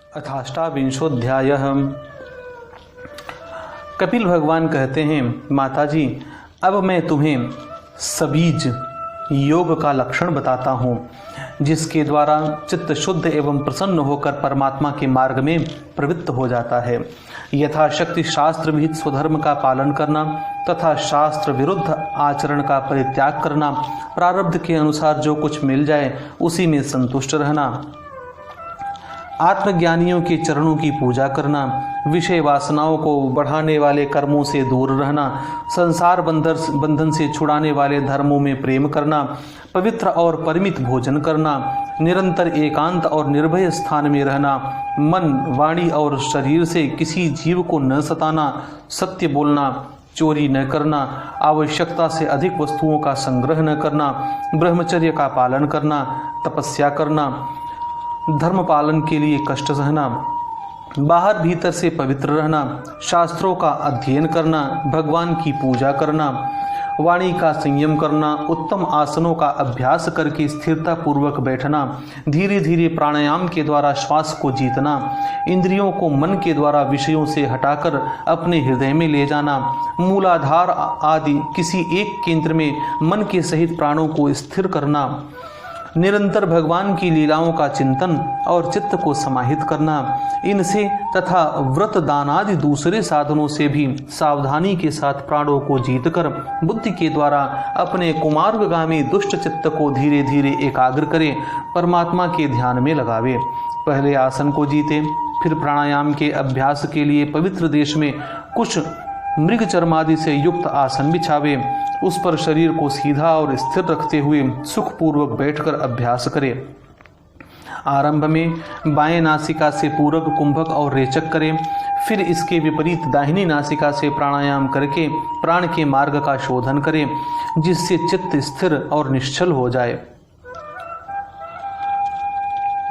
अथाष्टाविंशोऽध्यायः। कपिल भगवान कहते हैं, माताजी अब मैं तुम्हें सबीज योग का लक्षण बताता हूँ, जिसके द्वारा चित्त शुद्ध एवं प्रसन्न होकर परमात्मा के मार्ग में प्रवृत्त हो जाता है। यथाशक्ति शास्त्र विहित स्वधर्म का पालन करना तथा शास्त्र विरुद्ध आचरण का परित्याग करना, प्रारब्ध के अनुसार जो कुछ मिल जाए उसी में संतुष्ट रहना, आत्मज्ञानियों के चरणों की पूजा करना, विषय वासनाओं को बढ़ाने वाले कर्मों से दूर रहना, संसार बंधन से छुड़ाने वाले धर्मों में प्रेम करना, पवित्र और परिमित भोजन करना, निरंतर एकांत और निर्भय स्थान में रहना, मन, वाणी और शरीर से किसी जीव को न सताना, सत्य बोलना, चोरी न करना, आवश्यकता से अधिक वस्तुओं का संग्रह न करना, ब्रह्मचर्य का पालन करना, तपस्या करना, धर्म पालन के लिए कष्ट सहना, बाहर भीतर से पवित्र रहना, शास्त्रों का अध्ययन करना, भगवान की पूजा करना, वाणी का संयम करना, उत्तम आसनों का अभ्यास करके स्थिरता पूर्वक बैठना, धीरे धीरे प्राणायाम के द्वारा श्वास को जीतना, इंद्रियों को मन के द्वारा विषयों से हटाकर अपने हृदय में ले जाना, मूलाधार आदि किसी एक केंद्र में मन के सहित प्राणों को स्थिर करना, निरंतर भगवान की लीलाओं का चिंतन और चित्त को समाहित करना, इनसे तथा व्रत दान आदि दूसरे साधनों से भी सावधानी के साथ प्राणों को जीतकर बुद्धि के द्वारा अपने कुमार्गगामी दुष्ट चित्त को धीरे धीरे एकाग्र करे, परमात्मा के ध्यान में लगावे। पहले आसन को जीते, फिर प्राणायाम के अभ्यास के लिए पवित्र देश में कुछ मृग चर्मादि से युक्त आसन बिछावे, उस पर शरीर को सीधा और स्थिर रखते हुए सुखपूर्वक बैठकर अभ्यास करे। आरंभ में बाएं नासिका से पूरक, कुंभक और रेचक करें, फिर इसके विपरीत दाहिनी नासिका से प्राणायाम करके प्राण के मार्ग का शोधन करें, जिससे चित्त स्थिर और निश्चल हो जाए।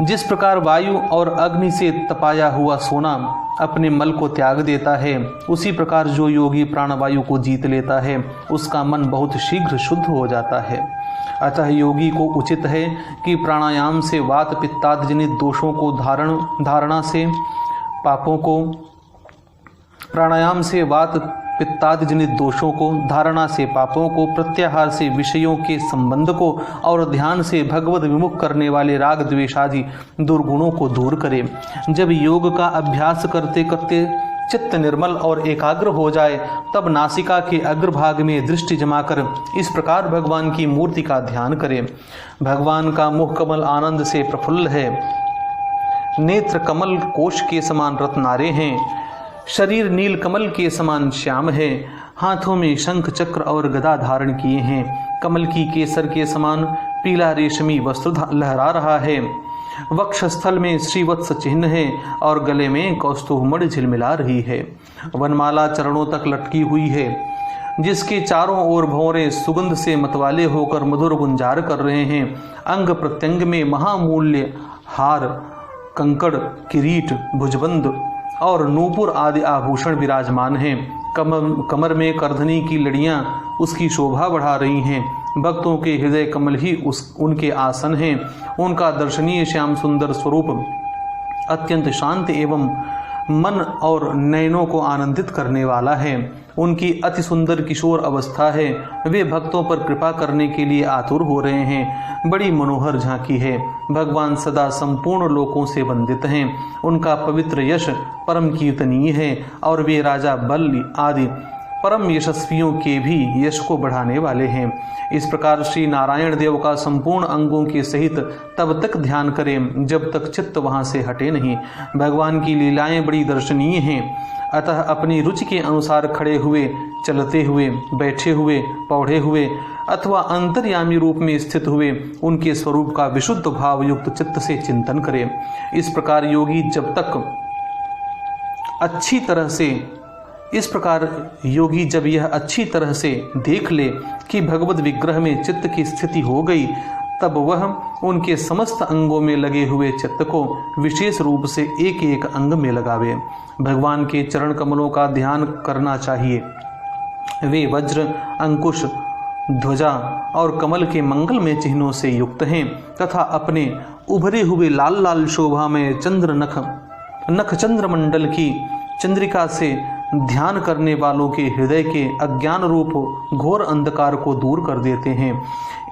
जिस प्रकार वायु और अग्नि से तपाया हुआ सोना अपने मल को त्याग देता है, उसी प्रकार जो योगी प्राणवायु को जीत लेता है उसका मन बहुत शीघ्र शुद्ध हो जाता है। अतः योगी को उचित है कि प्राणायाम से वात पित्तादि जनित दोषों को धारणा से पापों को प्राणायाम से वात पित्तादि जनित दोषों को, धारणा से पापों को, प्रत्याहार से विषयों के संबंध को और ध्यान से भगवद विमुख करने वाले राग द्वेष आदि दुर्गुणों को दूर करे। जब योग का अभ्यास करते करते चित्त निर्मल और एकाग्र हो जाए, तब नासिका के अग्रभाग में दृष्टि जमाकर इस प्रकार भगवान की मूर्ति का ध्यान करें। भगवान का मुख कमल आनंद से प्रफुल्ल है, नेत्र कमल कोश के समान रत्नारे हैं, शरीर नील कमल के समान श्याम है, हाथों में शंख चक्र और गदा धारण किए हैं, कमल की केसर के समान पीला रेशमी वस्त्र लहरा रहा है, वक्षस्थल में श्रीवत्स चिन्ह है और गले में कौस्तुभमणि झिलमिला रही है। वनमाला चरणों तक लटकी हुई है, जिसके चारों ओर भौरे सुगंध से मतवाले होकर मधुर गुंजार कर रहे हैं। अंग प्रत्यंग में महामूल्य हार, कंकड़, किरीट, भुजबंद और नूपुर आदि आभूषण विराजमान हैं। कमर में करधनी की लड़ियां उसकी शोभा बढ़ा रही हैं। भक्तों के हृदय कमल ही उनके आसन हैं। उनका दर्शनीय श्याम सुंदर स्वरूप अत्यंत शांत एवं मन और नयनों को आनंदित करने वाला है। उनकी अति सुंदर किशोर अवस्था है। वे भक्तों पर कृपा करने के लिए आतुर हो रहे हैं। बड़ी मनोहर झांकी है। भगवान सदा संपूर्ण लोकों से वंदित हैं। उनका पवित्र यश परम कीर्तनीय है और वे राजा बल आदि परम यशस्वियों के भी यश को बढ़ाने वाले हैं। इस प्रकार श्री नारायण देव का संपूर्ण अंगों के सहित तब तक ध्यान करें जब तक चित्त वहां से हटे नहीं। भगवान की लीलाएं बड़ी दर्शनीय हैं। अतः अपनी रुचि के अनुसार खड़े हुए, चलते हुए, बैठे हुए, पौधे हुए अथवा अंतर्यामी रूप में स्थित हुए उनके स्वरूप का विशुद्ध भाव युक्त चित्त से चिंतन करें। इस प्रकार योगी जब यह अच्छी तरह से देख ले कि भगवद विग्रह में चित्त की स्थिति हो गई, तब वह उनके समस्त अंगों में लगे हुए चित्त को विशेष रूप से एक एक अंग में लगावे। भगवान के चरण कमलों का ध्यान करना चाहिए। वे वज्र, अंकुश, ध्वजा और कमल के मंगलमय चिन्हों से युक्त हैं तथा अपने उभरे हुए लाल लाल शोभा में चंद्र नख नखचंद्र मंडल की चंद्रिका से ध्यान करने वालों के हृदय के अज्ञान रूप घोर अंधकार को दूर कर देते हैं।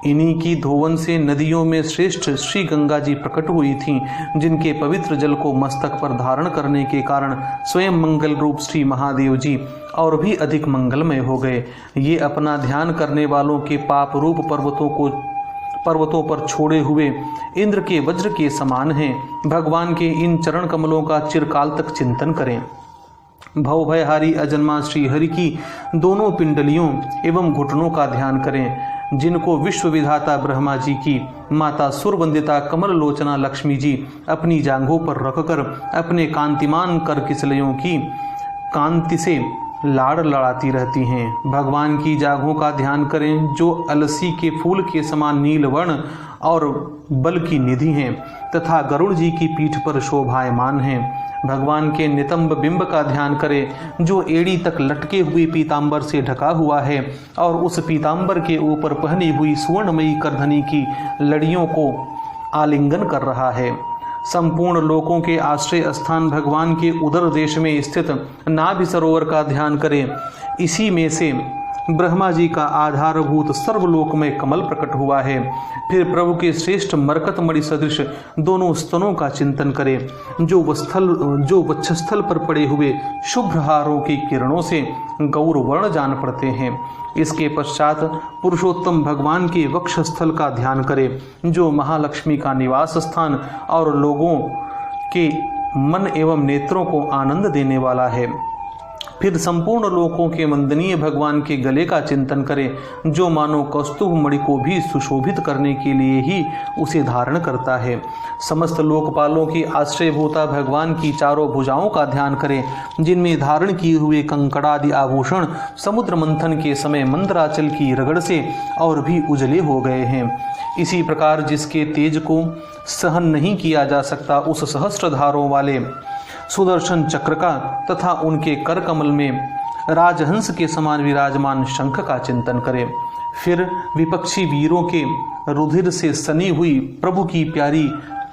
इन्हीं की धोवन से नदियों में श्रेष्ठ श्री गंगा जी प्रकट हुई थीं, जिनके पवित्र जल को मस्तक पर धारण करने के कारण स्वयं मंगल रूप श्री महादेव जी और भी अधिक मंगलमय हो गए। ये अपना ध्यान करने वालों के पाप रूप पर्वतों पर छोड़े हुए इंद्र के वज्र के समान हैं। भगवान के इन चरण कमलों का चिरकाल तक चिंतन करें। भवभयहारी अजन्मा श्री हरि की दोनों पिंडलियों एवं घुटनों का ध्यान करें, जिनको विश्व विधाता ब्रह्मा जी की माता सुरवंदिता कमल लोचना लक्ष्मी जी अपनी जांघों पर रखकर अपने कांतिमान कर किसलयों की कांति से लाड़ लड़ाती रहती हैं। भगवान की जांघों का ध्यान करें, जो अलसी के फूल के समान नील वर्ण और बल की निधि हैं तथा गरुड़ जी की पीठ पर शोभायमान हैं। भगवान के नितंब बिंब का ध्यान करें, जो एड़ी तक लटके हुए पीतांबर से ढका हुआ है और उस पीतांबर के ऊपर पहनी हुई सुवर्णमयी करधनी की लड़ियों को आलिंगन कर रहा है। संपूर्ण लोकों के आश्रय स्थान भगवान के उदर देश में स्थित नाभि सरोवर का ध्यान करें। इसी में से ब्रह्मा जी का आधारभूत सर्वलोक में कमल प्रकट हुआ है। फिर प्रभु के श्रेष्ठ मरकत मणि सदृश दोनों स्तनों का चिंतन करें, जो वक्षस्थल पर पड़े हुए शुभ्र हारों की किरणों से गौर वर्ण जान पड़ते हैं। इसके पश्चात पुरुषोत्तम भगवान के वक्षस्थल का ध्यान करें, जो महालक्ष्मी का निवास स्थान और लोगों के मन एवं नेत्रों को आनंद देने वाला है। फिर संपूर्ण लोकों के वंदनीय भगवान के गले का चिंतन करें, जो मानो कौस्तुभ मणि को भी सुशोभित करने के लिए ही उसे धारण करता है। समस्त लोकपालों की आश्रयभूता भगवान की चारों भुजाओं का ध्यान करें, जिनमें धारण किए हुए कंकड़ादि आभूषण समुद्र मंथन के समय मंदराचल की रगड़ से और भी उजले हो गए हैं। इसी प्रकार जिसके तेज को सहन नहीं किया जा सकता, उस सहस्त्रधारों वाले सुदर्शन चक्र का तथा उनके कर कमल में राजहंस के समान विराजमान शंख का चिंतन करें। फिर विपक्षी वीरों के रुधिर से सनी हुई प्रभु की प्यारी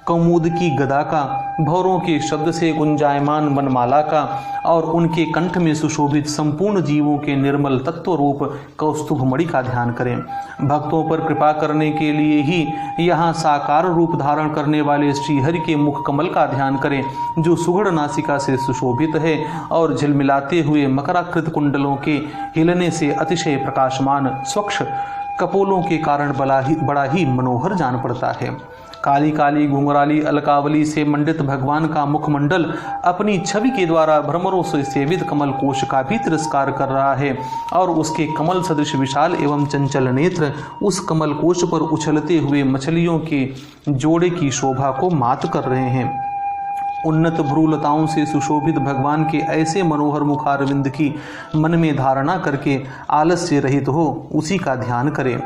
कौमुद की गदा का, भौरों के शब्द से गुंजायमान वनमाला का और उनके कंठ में सुशोभित संपूर्ण जीवों के निर्मल तत्व रूप कौस्तुभ मणि का ध्यान करें। भक्तों पर कृपा करने के लिए ही यहाँ साकार रूप धारण करने वाले श्री हरि के मुख कमल का ध्यान करें, जो सुगढ़ नासिका से सुशोभित है और झिलमिलाते हुए मकराकृत कुंडलों के हिलने से अतिशय प्रकाशमान स्वच्छ कपोलों के कारण बड़ा ही मनोहर जान पड़ता है। काली काली घुंघराली अलकावली से मंडित भगवान का मुखमंडल अपनी छवि के द्वारा भ्रमरों से सेवित कमल कोश का भी तिरस्कार कर रहा है और उसके कमल सदृश विशाल एवं चंचल नेत्र उस कमल कोश पर उछलते हुए मछलियों के जोड़े की शोभा को मात कर रहे हैं। उन्नत भ्रूलताओं से सुशोभित भगवान के ऐसे मनोहर मुखारविंद की मन में धारणा करके आलस्य रहित हो उसी का ध्यान करें।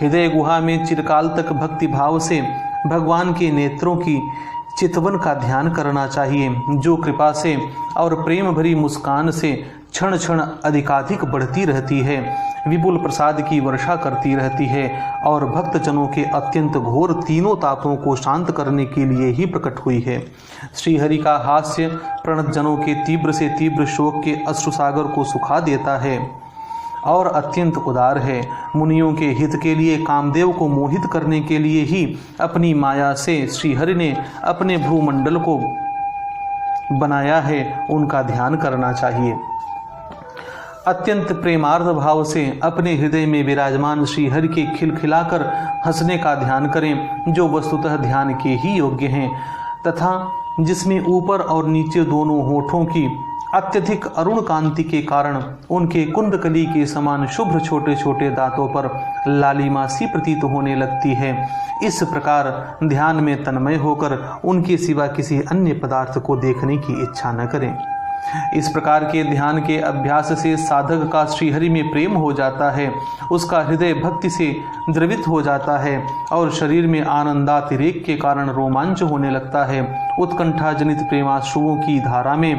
हृदय गुहा में चिरकाल तक भक्ति भाव से भगवान के नेत्रों की चितवन का ध्यान करना चाहिए, जो कृपा से और प्रेम भरी मुस्कान से क्षण क्षण अधिकाधिक बढ़ती रहती है, विपुल प्रसाद की वर्षा करती रहती है और भक्तजनों के अत्यंत घोर तीनों तापों को शांत करने के लिए ही प्रकट हुई है। श्रीहरि का हास्य प्रणत जनों के तीव्र से तीव्र शोक के अश्रुसागर को सुखा देता है और अत्यंत उदार है। मुनियों के हित के लिए कामदेव को मोहित करने के लिए ही अपनी माया से श्रीहरि ने अपने भ्रूमंडल को बनाया है, उनका ध्यान करना चाहिए। अत्यंत प्रेमार्थ भाव से अपने हृदय में विराजमान श्रीहरि के खिलखिलाकर हंसने का ध्यान करें, जो वस्तुतः ध्यान के ही योग्य हैं तथा जिसमें ऊपर और नीचे दोनों होठों की अत्यधिक अरुण कांति के कारण उनके कुंडकली के समान शुभ्र छोटे छोटे दांतों पर लालिमा सी प्रतीत होने लगती है। इस प्रकार ध्यान में तन्मय होकर उनके सिवा किसी अन्य पदार्थ को देखने की इच्छा न करें। इस प्रकार के ध्यान के अभ्यास से साधक का श्रीहरि में प्रेम हो जाता है, उसका हृदय भक्ति से द्रवित हो जाता है और शरीर में आनंदातिरेक के कारण रोमांच होने लगता है। उत्कंठा जनित प्रेमाश्रुओं की धारा में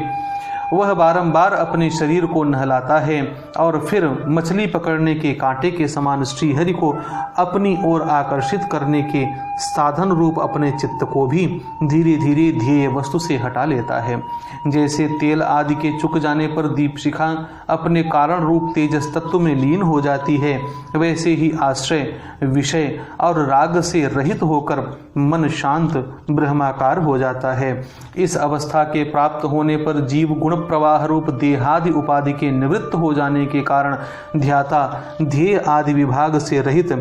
वह बारंबार अपने शरीर को नहलाता है और फिर मछली पकड़ने के कांटे के समान श्रीहरि को अपनी ओर आकर्षित करने के साधन रूप अपने चित्त को भी धीरे धीरे ध्येय वस्तु से हटा लेता है। जैसे तेल आदि के चुक जाने पर दीपशिखा अपने कारण रूप तेजस तत्व में लीन हो जाती है, वैसे ही आश्रय, विषय और राग से रहित होकर मन शांत ब्रह्माकार हो जाता है। इस अवस्था के प्राप्त होने पर जीव गुण प्रवाह रूप देहादि उपाधि के निवृत्त हो जाने के कारण ध्याता ध्येय आदि विभाग से रहित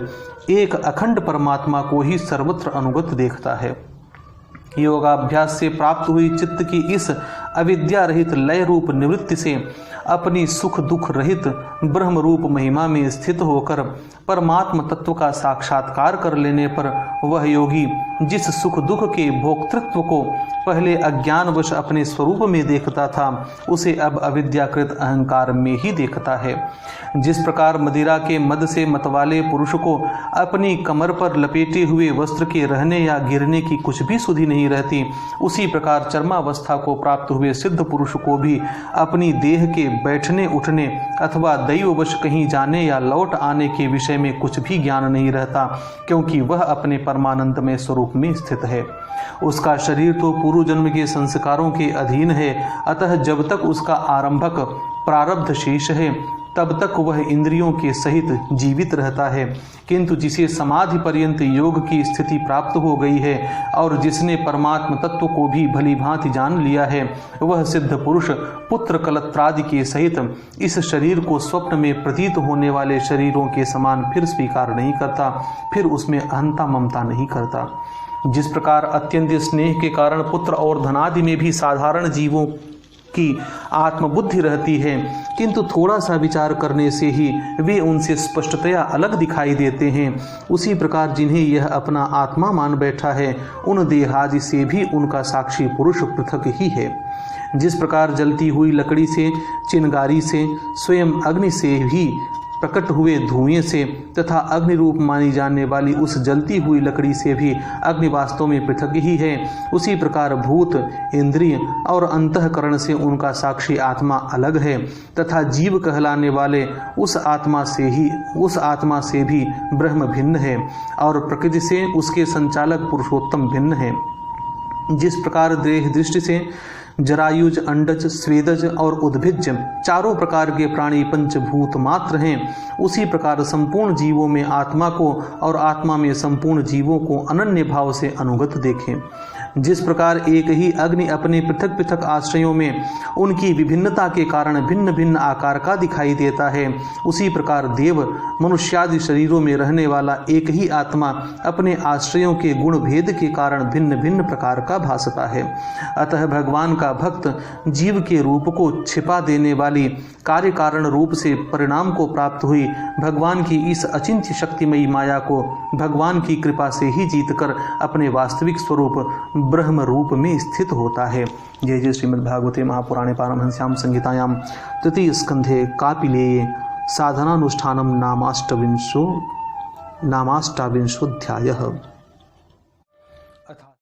एक अखंड परमात्मा को ही सर्वत्र अनुगत देखता है। योगाभ्यास से प्राप्त हुई चित्त की इस अविद्या रहित लय रूप निवृत्ति से अपनी सुख दुख रहित ब्रह्म रूप महिमा में स्थित होकर परमात्म तत्व का साक्षात्कार कर लेने पर वह योगी जिस सुख दुख के भोक्तृत्व को पहले अज्ञानवश अपने स्वरूप में देखता था, उसे अब अविद्याकृत अहंकार में ही देखता है। जिस प्रकार मदिरा के मद से मतवाले पुरुष को अपनी कमर पर लपेटे हुए वस्त्र के रहने या गिरने की कुछ भी सुधि नहीं रहती, उसी प्रकार चर्मावस्था को प्राप्त हुए सिद्ध पुरुष को भी अपनी देह के बैठने उठने अथवा दैववश कहीं जाने या लौट आने के विषय में कुछ भी ज्ञान नहीं रहता, क्योंकि वह अपने परमानंदमय स्वरूप में स्थित है। उसका शरीर तो पूर्व जन्म के संस्कारों के अधीन है, अतः जब तक उसका आरंभक प्रारब्ध शेष है तब तक वह इंद्रियों के सहित जीवित रहता है। किंतु जिसे समाधि पर्यंत योग की स्थिति प्राप्त हो गई है और जिसने परमात्म तत्व को भी भली भांति जान लिया है, वह सिद्ध पुरुष पुत्र कलत्रादि के सहित इस शरीर को स्वप्न में प्रतीत होने वाले शरीरों के समान फिर स्वीकार नहीं करता, फिर उसमें अहंता ममता नहीं करता। जिस प्रकार अत्यंत स्नेह के कारण पुत्र और धनादि में भी साधारण जीवों की आत्मबुद्धि रहती है, किंतु थोड़ा सा विचार करने से ही वे उनसे स्पष्टतया अलग दिखाई देते हैं, उसी प्रकार जिन्हें यह अपना आत्मा मान बैठा है, उन देहादि से भी उनका साक्षी पुरुष पृथक ही है। जिस प्रकार जलती हुई लकड़ी से, चिंगारी से, स्वयं अग्नि से भी प्रकट हुए धुएं से तथा अग्नि रूप मानी जाने वाली उस जलती हुई लकड़ी से भी अग्नि वास्तव में पृथक ही है, उसी प्रकार भूत, इंद्रिय और अंतःकरण से उनका साक्षी आत्मा अलग है तथा जीव कहलाने वाले उस आत्मा से भी ब्रह्म भिन्न है और प्रकृति से उसके संचालक पुरुषोत्तम भिन्न है। जिस प्रकार देह दृष्टि से जरायुज, अंडज, स्वेदज और उद्भिज चारों प्रकार के प्राणी पंचभूत मात्र हैं, उसी प्रकार संपूर्ण जीवों में आत्मा को और आत्मा में संपूर्ण जीवों को अनन्य भाव से अनुगत देखें। जिस प्रकार एक ही अग्नि अपने पृथक पृथक आश्रयों में उनकी विभिन्नता के कारण भिन्न भिन्न आकार का दिखाई देता है, उसी प्रकार देव मनुष्यादि शरीरों में रहने वाला एक ही आत्मा अपने आश्रयों के गुण भेद के कारण भिन्न भिन्न प्रकार का भासता है। अतः भगवान का भक्त जीव के रूप को छिपा देने वाली कार्य कारण रूप से परिणाम को प्राप्त हुई भगवान की इस अचिंत्य शक्तिमयी माया को भगवान की कृपा से ही जीतकर अपने वास्तविक स्वरूप ब्रह्म रूप में स्थित होता है। जय जय श्रीमद्भागवते महापुराणे पारमहंस्यां संहितायां तृतीय स्कंधे कापिलेये साधनानुष्ठानं नामाष्टाविंशोऽध्यायः।